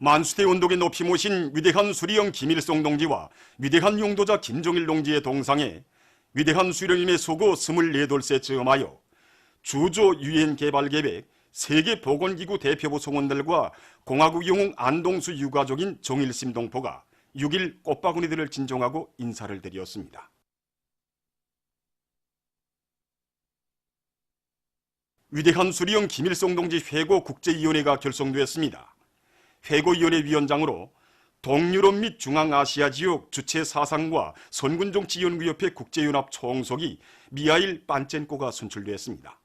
만수대 운동에 높이 모신 위대한 수리형 김일성 동지와 위대한 용도자 김정일 동지의 동상에 위대한 수령님의 소고 24돌째 즈음하여 주조 유엔 개발 계획 세계보건기구 대표부 성원들과 공화국 영웅 안동수 유가족인 정일심 동포가 6일 꽃바구니들을 진정하고 인사를 드렸습니다. 위대한 수리형 김일성 동지 회고 국제위원회가 결성되었습니다. 회고위원회 위원장으로 동유럽 및 중앙아시아 지역 주체 사상과 선군정치연구협회 국제연합 총석이 미하일 반첸코가 선출되었습니다.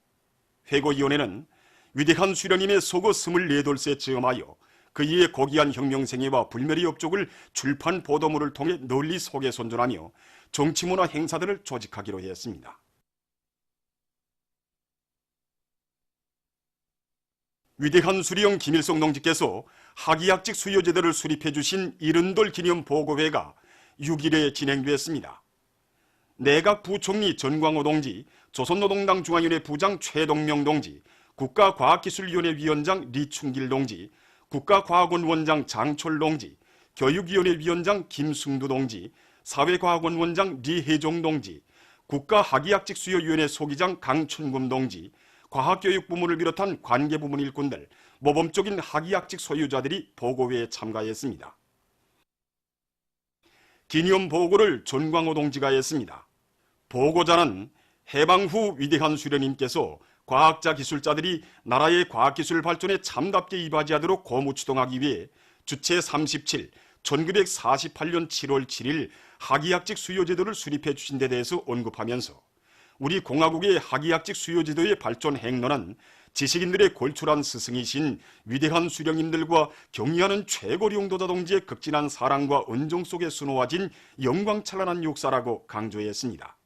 회고위원회는 위대한 수령님의 소거 24돌째 즈음하여 그이의 고귀한 혁명생애와 불멸의 업적을 출판 보도물을 통해 널리 소개 선전하며 정치문화 행사들을 조직하기로 했습니다. 위대한 수리형 김일성 동지께서 학위학직 수요제도를 수립해 주신 70돌 기념 보고회가 6일에 진행됐습니다. 내각 부총리 전광호 동지, 조선노동당 중앙위원회 부장 최동명 동지, 국가과학기술위원회 위원장 리충길 동지, 국가과학원 원장 장철 동지, 교육위원회 위원장 김승두 동지, 사회과학원 원장 리혜종 동지, 국가학위학직 수요위원회 소기장 강춘금 동지, 과학교육부문을 비롯한 관계부문 일꾼들, 모범적인 학위학직 소유자들이 보고회에 참가했습니다. 기념 보고를 전광호 동지가 했습니다. 보고자는 해방 후 위대한 수령님께서 과학자 기술자들이 나라의 과학기술 발전에 참답게 이바지하도록 고무추동하기 위해 주체 37, 1948년 7월 7일 학위학직 수요제도를 수립해 주신 데 대해서 언급하면서 우리 공화국의 학위학직 수요제도의 발전 행로는 지식인들의 골출한 스승이신 위대한 수령님들과 경의하는 최고 용도자 동지의 극진한 사랑과 은정 속에 수놓아진 영광찬란한 역사라고 강조했습니다.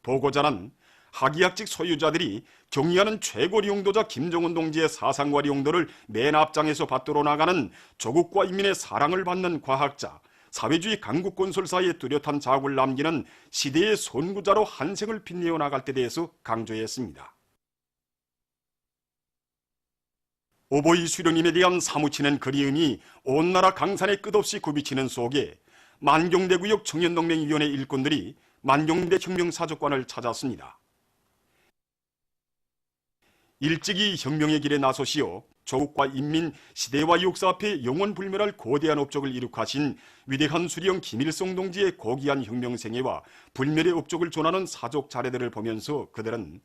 보고자는 학위학직 소유자들이 경의하는 최고 용도자 김정은 동지의 사상과 용도를 맨 앞장에서 받들어 나가는 조국과 인민의 사랑을 받는 과학자, 사회주의 강국건설사의 뚜렷한 자국을 남기는 시대의 선구자로 한 생을 빛내어 나갈 때 대해서 강조했습니다. 오보이 수령님에 대한 사무치는 그리움이 온 나라 강산에 끝없이 굽이치는 속에 만경대구역 청년동맹위원회 일꾼들이 만경대 혁명사적관을 찾았습니다. 일찍이 혁명의 길에 나서시어 조국과 인민, 시대와 역사 앞에 영원불멸할 거대한 업적을 이룩하신 위대한 수령 김일성 동지의 고귀한 혁명생애와 불멸의 업적을 전하는 사족 자례들을 보면서 그들은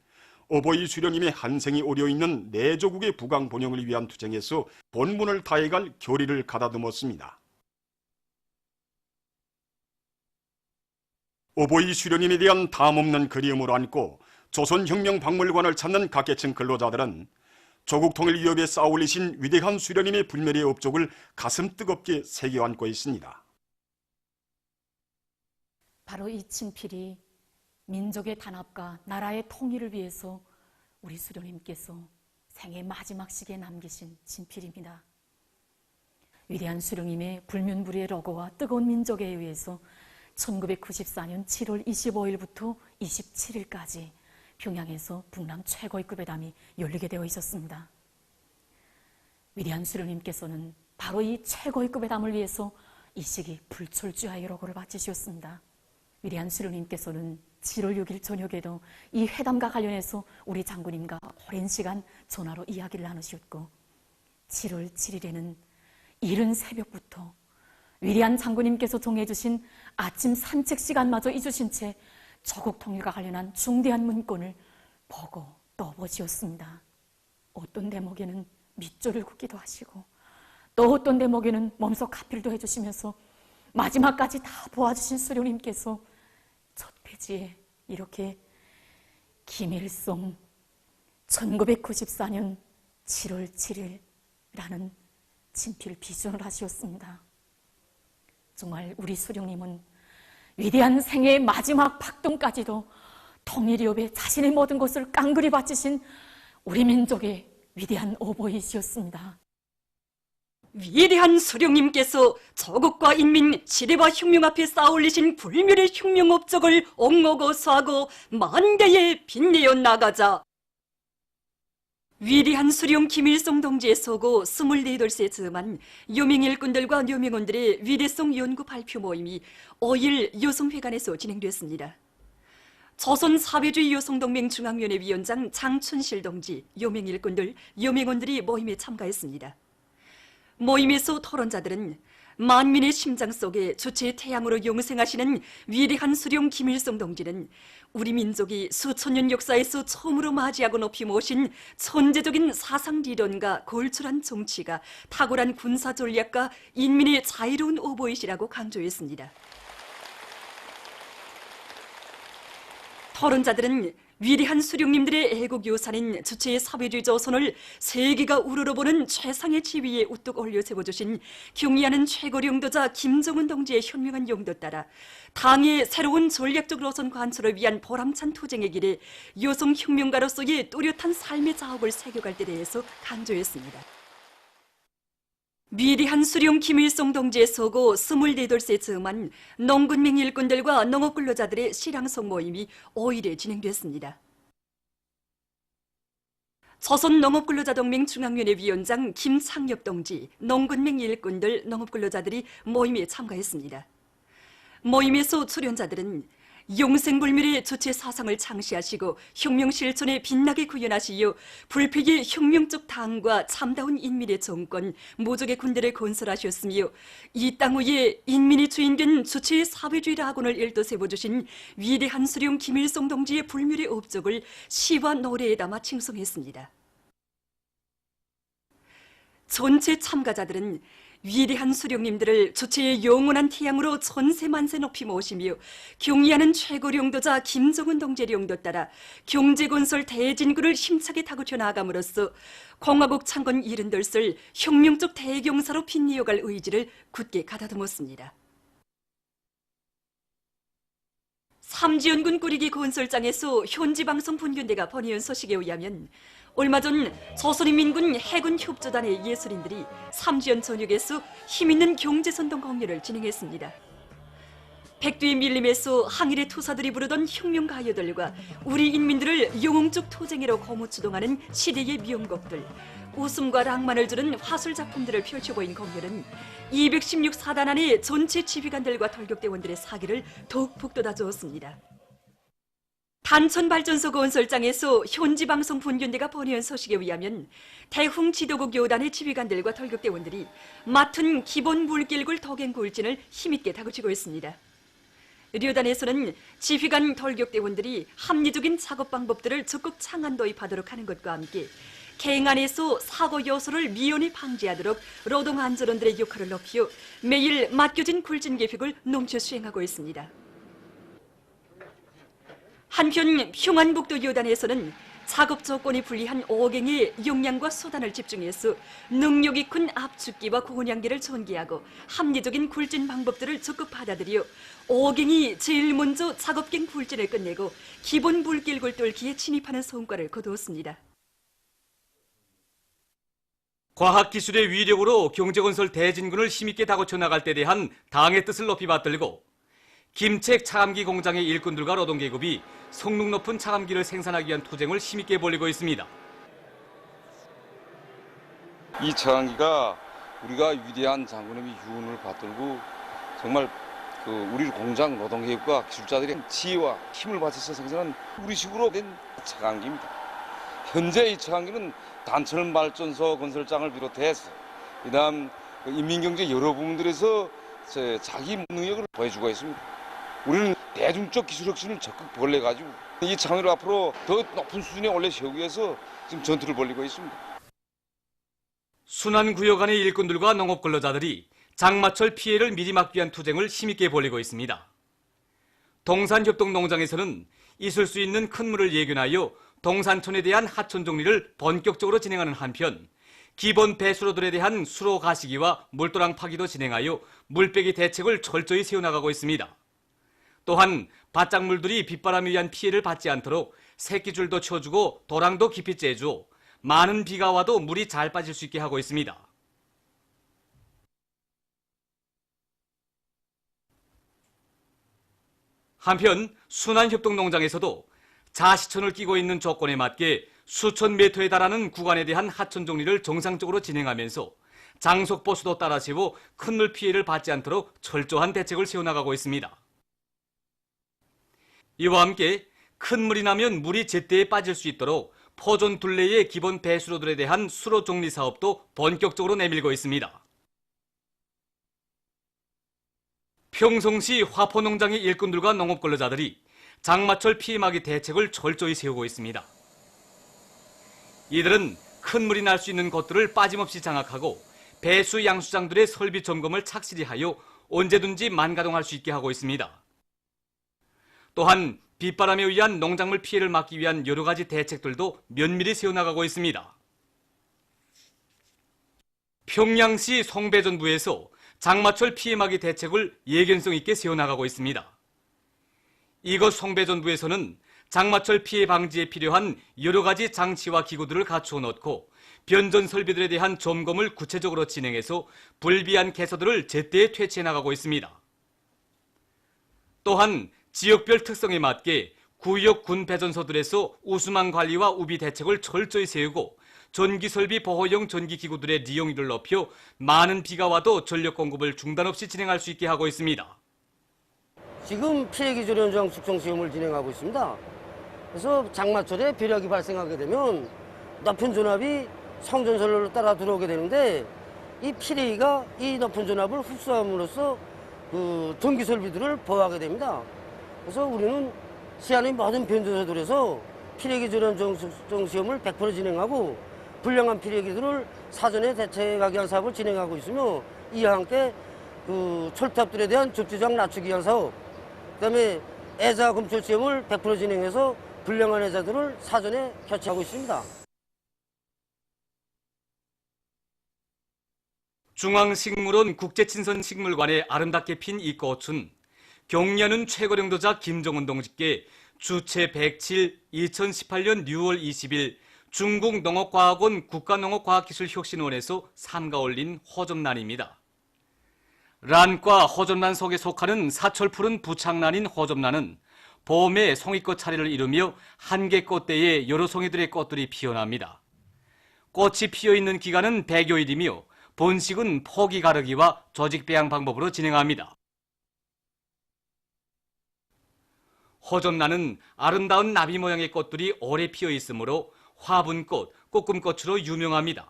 오보이 수령님의 한생이 오려있는 내조국의 부강 번영을 위한 투쟁에서 본분을 다해갈 결의를 가다듬었습니다. 오보이 수령님에 대한 담없는 그리움을 안고 조선혁명박물관을 찾는 각계층 근로자들은 조국 통일 위협에 쌓아올리신 위대한 수령님의 불멸의 업적을 가슴 뜨겁게 새겨안고 있습니다. 바로 이 친필이 민족의 단합과 나라의 통일을 위해서 우리 수령님께서 생애 마지막 시기에 남기신 친필입니다. 위대한 수령님의 불면불의 러거와 뜨거운 민족에 의해서 1994년 7월 25일부터 27일까지 평양에서 북남 최고위급 회담이 열리게 되어 있었습니다. 위대한 수령님께서는 바로 이 최고위급 회담을 위해서 이 시기 불철주야의 러거를 바치셨습니다. 위대한 수령님께서는 7월 6일 저녁에도 이 회담과 관련해서 우리 장군님과 오랜 시간 전화로 이야기를 나누셨고 7월 7일에는 이른 새벽부터 위대한 장군님께서 정해주신 아침 산책 시간마저 잊으신 채 조국 통일과 관련한 중대한 문건을 보고 또 보시었습니다. 어떤 대목에는 밑줄을 긋기도 하시고 또 어떤 대목에는 몸속 하필도 해주시면서 마지막까지 다 보아주신 수령님께서 첫 페이지에 이렇게 김일성 1994년 7월 7일이라는 친필 비준을 하시었습니다. 정말 우리 수령님은 위대한 생애의 마지막 박동까지도 통일위협에 자신의 모든 것을 깡그리 바치신 우리 민족의 위대한 오보이시였습니다. 위대한 수령님께서 조국과 인민, 시대와 혁명 앞에 쌓아올리신 불멸의 혁명 업적을 옥먹어서하고 만대에 빛내어 나가자 위대한 수령 김일성 동지의 소고 24돌째 즈음한 요민 일꾼들과 요민원들의 위대성 연구 발표 모임이 5일 요성회관에서 진행됐습니다. 조선 사회주의 여성동맹 중앙위원회 위원장 장춘실 동지, 요민 일꾼들, 요민원들이 모임에 참가했습니다. 모임에서 토론자들은 만민의 심장 속에 주체의 태양으로 영생하시는 위대한 수령 김일성 동지는 우리 민족이 수천 년 역사에서 처음으로 맞이하고 높이 모신 천재적인 사상 리론과 골출한 정치가 탁월한 군사 전략과 인민의 자유로운 오보이시라고 강조했습니다. 토론자들은 위대한 수령님들의 애국 요산인 주체의 사회주의 조선을 세계가 우러러보는 최상의 지위에 우뚝 올려 세워주신 경의하는 최고 용도자 김정은 동지의 현명한 용도 따라 당의 새로운 전략적 노선 관철을 위한 보람찬 투쟁의 길에 여성혁명가로서의 뚜렷한 삶의 자업을 새겨갈 때 대해서 강조했습니다. 위대한 수령 김일성 동지의 소고 24돌째 즈음한 농군맹 일꾼들과 농업근로자들의 실향성 모임이 5일에 진행됐습니다. 조선농업근로자동맹 중앙위원회 위원장 김창엽 동지, 농군맹 일꾼들, 농업근로자들이 모임에 참가했습니다. 모임에서 출연자들은 용생불멸의 주체 사상을 창시하시고 혁명 실천에 빛나게 구현하시어 불패의 혁명적 당과 참다운 인민의 정권, 무적의 군대를 건설하셨으며 이 땅 위에 인민이 주인된 주체의 사회주의 학원을 일도 세워주신 위대한 수령 김일성 동지의 불멸의 업적을 시와 노래에 담아 칭송했습니다. 전체 참가자들은 위대한 수령님들을 주체의 영원한 태양으로 천세만세 높이 모시며 경의하는 최고 용도자 김정은 동지의 용도 따라 경제건설 대진구를 힘차게 다그쳐 나아감으로써 공화국 창건 78설 혁명적 대경사로 빛내어갈 의지를 굳게 가다듬었습니다. 삼지연군 꾸리기 건설장에서 현지방송 분견대가 보내온 소식에 의하면 얼마 전 조선인민군 해군 협조단의 예술인들이 삼지연 전역에서 힘있는 경제선동 공연을 진행했습니다. 백두의 밀림에서 항일의 투사들이 부르던 혁명가요들과 우리 인민들을 영웅적 투쟁으로 고무추동하는 시대의 명곡들, 웃음과 낭만을 주는 화술작품들을 펼쳐보인 공연은 216사단 안의 전체 지휘관들과 돌격대원들의 사기를 더욱 북돋아 주었습니다. 단천발전소 건설장에서 현지방송 분견대가 보내온 소식에 의하면 대흥 지도국 요단의 지휘관들과 돌격대원들이 맡은 기본 물길굴 덕행굴진을 힘있게 다그치고 있습니다. 료단에서는 지휘관 돌격대원들이 합리적인 작업 방법들을 적극 창안 도입하도록 하는 것과 함께 개행안에서 사고 요소를 미연히 방지하도록 노동안전원들의 역할을 높여 매일 맡겨진 굴진 계획을 넘쳐 수행하고 있습니다. 한편 평안북도 요단에서는 작업 조건이 불리한 어갱의 역량과 수단을 집중해서 능력이 큰 압축기와 고온양기를 전개하고 합리적인 굴진 방법들을 적극 받아들여 어갱이 제일 먼저 작업갱 굴진을 끝내고 기본 물길굴 뚫기에 진입하는 성과를 거두었습니다. 과학기술의 위력으로 경제건설 대진군을 힘있게 다그쳐 나갈 때 대한 당의 뜻을 높이 받들고 김책 차감기 공장의 일꾼들과 노동계급이 성능 높은 차감기를 생산하기 위한 투쟁을 힘있게 벌이고 있습니다. 이 차감기가 우리가 위대한 장군님의 유언을 받들고 정말 우리 공장 노동계급과 기술자들의 지혜와 힘을 바쳐서 생산한 우리식으로 된 차감기입니다. 현재 이 차감기는 단천발전소 건설장을 비롯해서 그다음 인민경제 여러 부분들에서 자기 능력을 보여주고 있습니다. 우리는 대중적 기술 혁신을 적극 벌여가지고 이 차감기를 앞으로 더 높은 수준에 올려 세우기 위해서 지금 전투를 벌이고 있습니다. 순환구역 안의 일꾼들과 농업근로자들이 장마철 피해를 미리 막기 위한 투쟁을 힘있게 벌이고 있습니다. 동산협동농장에서는 있을 수 있는 큰 물을 예견하여 동산촌에 대한 하천 정리를 본격적으로 진행하는 한편 기본 배수로들에 대한 수로 가시기와 물도랑 파기도 진행하여 물빼기 대책을 철저히 세워나가고 있습니다. 또한 바짝물들이 빗바람에 의한 피해를 받지 않도록 새끼줄도 쳐주고 도랑도 깊이 째주어 많은 비가 와도 물이 잘 빠질 수 있게 하고 있습니다. 한편 순환협동농장에서도 자시천을 끼고 있는 조건에 맞게 수천 미터에 달하는 구간에 대한 하천 정리를 정상적으로 진행하면서 장속보수도 따라 세워 큰 물 피해를 받지 않도록 철저한 대책을 세워나가고 있습니다. 이와 함께 큰 물이 나면 물이 제때에 빠질 수 있도록 포존 둘레의 기본 배수로들에 대한 수로 정리 사업도 본격적으로 내밀고 있습니다. 평성시 화포농장의 일꾼들과 농업근로자들이 장마철 피해 막이 대책을 철저히 세우고 있습니다. 이들은 큰 물이 날 수 있는 곳들을 빠짐없이 장악하고 배수 양수장들의 설비 점검을 착실히 하여 언제든지 만가동할 수 있게 하고 있습니다. 또한 빗바람에 의한 농작물 피해를 막기 위한 여러 가지 대책들도 면밀히 세워나가고 있습니다. 평양시 송배전부에서 장마철 피해 막이 대책을 예견성 있게 세워나가고 있습니다. 이곳 송배전부에서는 장마철 피해 방지에 필요한 여러 가지 장치와 기구들을 갖추어 놓고 변전 설비들에 대한 점검을 구체적으로 진행해서 불비한 개소들을 제때에 퇴치해 나가고 있습니다. 또한 지역별 특성에 맞게 구역 군 배전소들에서 우수망 관리와 우비 대책을 철저히 세우고 전기설비 보호용 전기기구들의 이용률을 높여 많은 비가 와도 전력 공급을 중단 없이 진행할 수 있게 하고 있습니다. 지금 피해기준 현장 숙성 시험을 진행하고 있습니다. 그래서 장마철에 비력이 발생하게 되면 높은 전압이 성전선로를 따라 들어오게 되는데 이 피레이가 이 높은 전압을 흡수함으로써 그 전기 설비들을 보호하게 됩니다. 그래서 우리는 시안의 모든 변전소들에서 피레기준 현장 숙성 시험을 100% 진행하고 불량한 피레기들을 사전에 대책하기 위한 사업을 진행하고 있으며 이와 함께 그 철탑들에 대한 접지장 낮추기 위한 사업, 그다음에 애자 검출 시험을 100% 진행해서 불량한 애자들을 사전에 교체하고 있습니다. 중앙식물원 국제친선식물관에 아름답게 핀 이 꽃은 경리하는 최고령도자 김정은 동지께 주체 107 2018년 6월 20일 중국 농업과학원 국가농업과학기술혁신원에서 삼가 올린 호접란입니다. 란과 호접란 속에 속하는 사철 푸른 부착란인 호접란은 봄에 송이꽃 차례를 이루며 한개 꽃대에 여러 송이들의 꽃들이 피어납니다. 꽃이 피어있는 기간은 100여일이며 본식은 포기 가르기와 조직 배양 방법으로 진행합니다. 호접란은 아름다운 나비 모양의 꽃들이 오래 피어 있으므로 화분꽃, 꽃금꽃으로 유명합니다.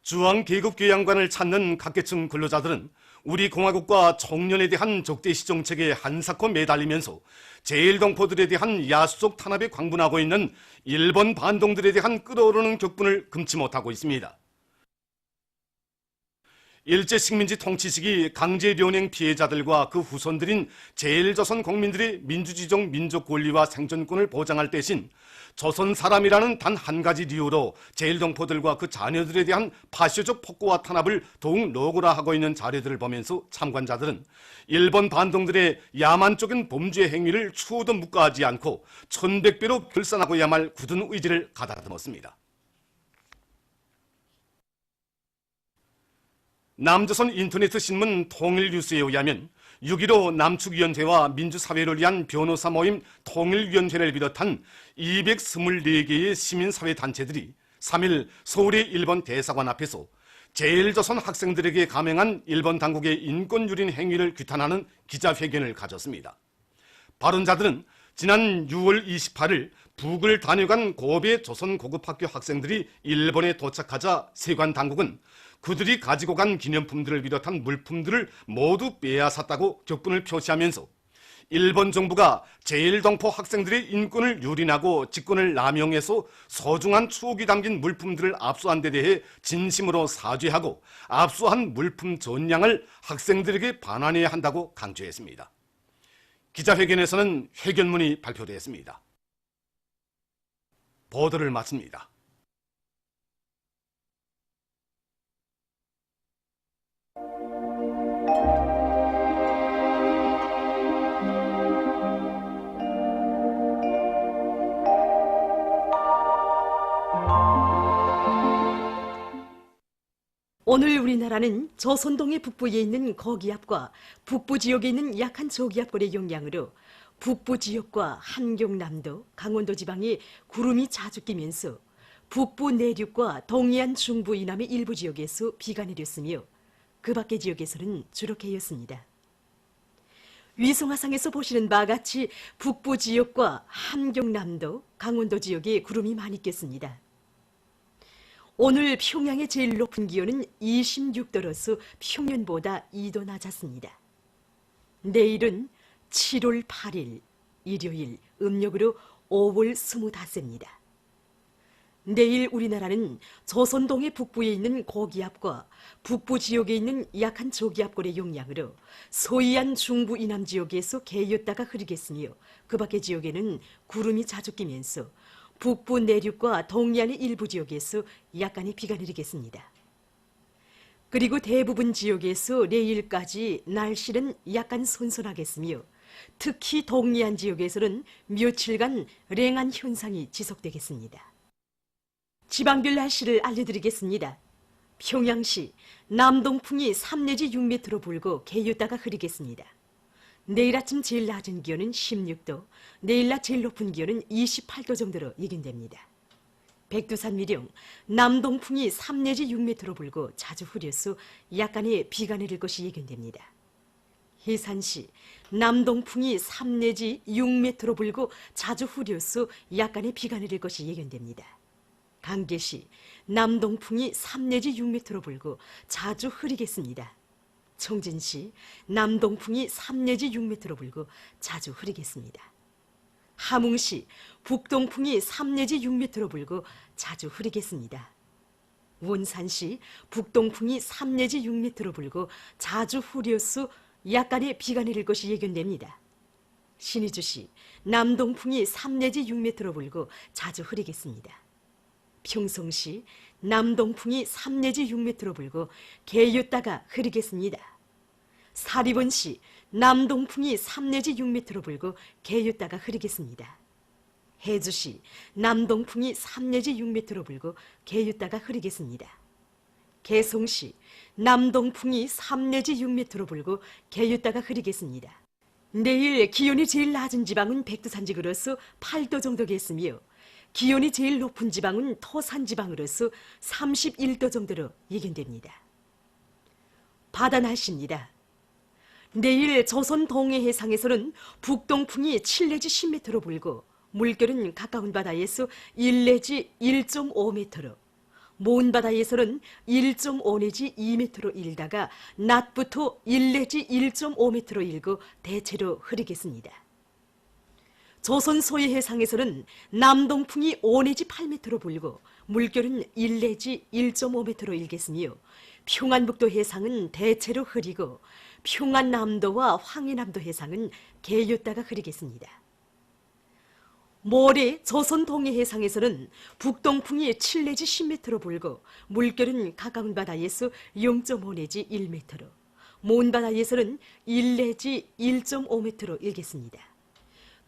중앙계급교양관을 찾는 각계층 근로자들은 우리 공화국과 청년에 대한 적대시 정책에 한사코 매달리면서 제1동포들에 대한 야수적 탄압에 광분하고 있는 일본 반동들에 대한 끓어오르는 격분을 금치 못하고 있습니다. 일제식민지 통치 시기 강제련행 피해자들과 그 후손들인 제1조선 국민들의 민주주의적 민족 권리와 생존권을 보장할 대신 조선 사람이라는 단 한 가지 이유로 제1동포들과 그 자녀들에 대한 파쇼적 폭거와 탄압을 더욱 노골화하고 있는 자료들을 보면서 참관자들은 일본 반동들의 야만적인 범죄 행위를 추호도 묵과하지 않고 1100배로 결산하고야 말 굳은 의지를 가다듬었습니다. 남조선 인터넷 신문 통일뉴스에 의하면 6.15 남축위원회와 민주사회를 위한 변호사 모임 통일위원회를 비롯한 224개의 시민사회단체들이 3일 서울의 일본 대사관 앞에서 제1조선 학생들에게 감행한 일본 당국의 인권유린 행위를 규탄하는 기자회견을 가졌습니다. 발언자들은 지난 6월 28일 북을 다녀간 고베 조선 고급학교 학생들이 일본에 도착하자 세관 당국은 그들이 가지고 간 기념품들을 비롯한 물품들을 모두 빼앗았다고 격분을 표시하면서 일본 정부가 제1동포 학생들의 인권을 유린하고 직권을 남용해서 소중한 추억이 담긴 물품들을 압수한 데 대해 진심으로 사죄하고 압수한 물품 전량을 학생들에게 반환해야 한다고 강조했습니다. 기자회견에서는 회견문이 발표됐습니다. 보도를 마칩니다. 오늘 우리나라는 조선동해 북부에 있는 고기압과 북부 지역에 있는 약한 저기압골의 영향으로 북부 지역과 한경남도, 강원도 지방에 구름이 자주 끼면서 북부 내륙과 동해안 중부 이남의 일부 지역에서 비가 내렸으며 그 밖의 지역에서는 주로 개였습니다. 위성화상에서 보시는 바와 같이 북부 지역과 한경남도, 강원도 지역에 구름이 많이 꼈습니다. 오늘 평양의 제일 높은 기온은 26도로서 평년보다 2도 낮았습니다. 내일은 7월 8일 일요일 음력으로 5월 25세입니다. 내일 우리나라는 조선동해 북부에 있는 고기압과 북부 지역에 있는 약한 저기압골의 영향으로 서해안 중부 이남 지역에서 개였다가 흐리겠으며 그 밖의 지역에는 구름이 자주 끼면서 북부 내륙과 동해안의 일부 지역에서 약간의 비가 내리겠습니다. 그리고 대부분 지역에서 내일까지 날씨는 약간 선선하겠으며 특히 동해안 지역에서는 며칠간 랭한 현상이 지속되겠습니다. 지방별 날씨를 알려드리겠습니다. 평양시 남동풍이 3 내지 6m로 불고 개였다가 흐리겠습니다. 내일 아침 제일 낮은 기온은 16도, 내일 낮 제일 높은 기온은 28도 정도로 예견됩니다. 백두산 미령 남동풍이 3 내지 6m로 불고 자주 흐려서 약간의 비가 내릴 것이 예견됩니다. 해산시 남동풍이 3 내지 6m로 불고 자주 흐려서 약간의 비가 내릴 것이 예견됩니다. 강계시 남동풍이 3 내지 6m로 불고 자주 흐리겠습니다. 청진시 남동풍이 3 내지 6m로 불고 자주 흐리겠습니다. 함흥시 북동풍이 3 내지 6m로 불고 자주 흐리겠습니다. 원산시 북동풍이 3 내지 6m로 불고 자주 흐려서 약간의 비가 내릴 것이 예견됩니다. 신의주시 남동풍이 3 내지 6m로 불고 자주 흐리겠습니다. 평성시 남동풍이 3 내지 6m로 불고 개였다가 흐리겠습니다. 사리본시 남동풍이 3 내지 6m로 불고 개였다가 흐리겠습니다. 해주시 남동풍이 3 내지 6m로 불고 개였다가 흐리겠습니다. 개송시 남동풍이 3 내지 6m로 불고 개였다가 흐리겠습니다. 내일 기온이 제일 낮은 지방은 백두산지구로서 8도 정도겠으며 기온이 제일 높은 지방은 토산지방으로서 31도 정도로 예견됩니다. 바다 날씨입니다. 내일 조선 동해 해상에서는 북동풍이 7 내지 10m로 불고 물결은 가까운 바다에서 1 내지 1.5m로 먼 바다에서는 1.5 내지 2m로 일다가 낮부터 1 내지 1.5m로 일고 대체로 흐리겠습니다. 조선 소해 해상에서는 남동풍이 5 내지 8m로 불고 물결은 1 내지 1.5m로 일겠으며 평안북도 해상은 대체로 흐리고 평안남도와 황해남도 해상은 개였다가 흐리겠습니다. 모레 조선 동해 해상에서는 북동풍이 7 내지 10m로 불고 물결은 가까운 바다에서 0.5 내지 1m로 먼 바다에서는 1 내지 1.5m로 일겠습니다.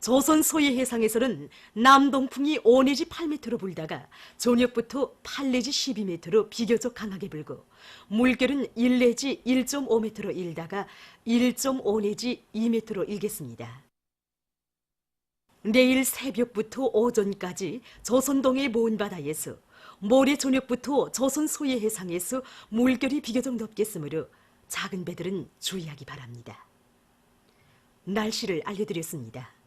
조선 소해 해상에서는 남동풍이 5 내지 8m로 불다가 저녁부터 8 내지 12m로 비교적 강하게 불고 물결은 1 내지 1.5m로 일다가 1.5 내지 2m로 일겠습니다. 내일 새벽부터 오전까지 조선 동해 먼 바다에서 모레 저녁부터 조선 소해 해상에서 물결이 비교적 높겠으므로 작은 배들은 주의하기 바랍니다. 날씨를 알려드렸습니다.